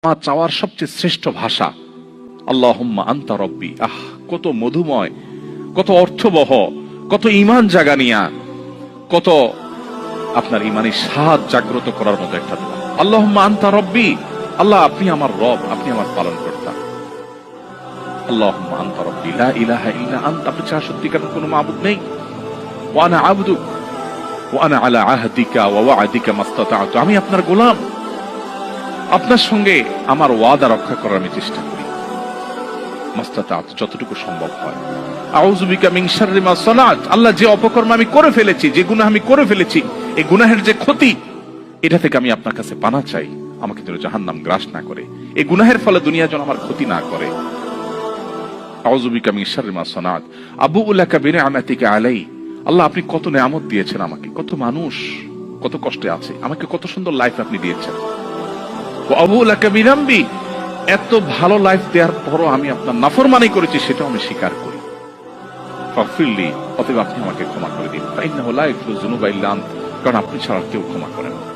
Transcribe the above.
আমার চাওয়ার সবচেয়ে শ্রেষ্ঠ ভাষা আল্লাহুম্মা আনতা রব্বি। কত মধুময়, কত অর্থবহ, কত ঈমান জাগানিয়া, কত আপনার ঈমানের স্বাদ জাগ্রত করার মতো একটা দোয়া। আল্লাহুম্মা আনতা রব্বি, আল্লাহ আপনি আমার রব, আপনি আমার পালনকর্তা। আল্লাহুম্মা আনতা রব্বি লা ইলাহা ইল্লা আনতা, আপনি ছাড়া সত্যিকার কোনো মাবুদ নেই। ওয়া আনা আবদুক ওয়া আনা আলা আহদিকা ওয়া ওয়া'দিকা মাসতাতা'তু, আমি আপনার গোলাম, আপনার সঙ্গে আমার ওয়াদা রক্ষা করার আমি চেষ্টা করি মাসতাতা'তু, যতটুকু সম্ভব হয়। আউযু বিকা মিন শাররি মা সানাত, আল্লাহ যে অপকর্ম আমি করে ফেলেছি, যে গুনাহ আমি করে ফেলেছি, এই গুনাহের যে ক্ষতি, এটা থেকে আমি আপনার কাছে পানাহ চাই, আমাকে যেন জাহান্নাম গ্রাস না করে, এই গুনাহের ফলে দুনিয়া যেন আমার ক্ষতি না করে। আউযু বিকা মিন শাররি মা সানাত আবুউ লাকা বিনি'মাতিকা আলাই, আল্লাহ আপনি কত নেয়ামত দিয়েছেন আমাকে, কত মানুষ কত কষ্টে আছে, আমাকে কত সুন্দর লাইফ আপনি দিয়েছেন। ওয়া আবুউ লাকা বিযামবি, এত ভালো লাইফ দেওয়ার পরও আমি আপনার নাফরমানি করেছি, সেটাও আমি স্বীকার করি। ফাগফিরলি, অতএব আপনি আমাকে ক্ষমা করে দিন। ফাইন্নাহু লা ইয়াগফিরু যুনুবা ইল্লা আনতা, কারণ আপনি ছাড়া কেউ ক্ষমা করেন না।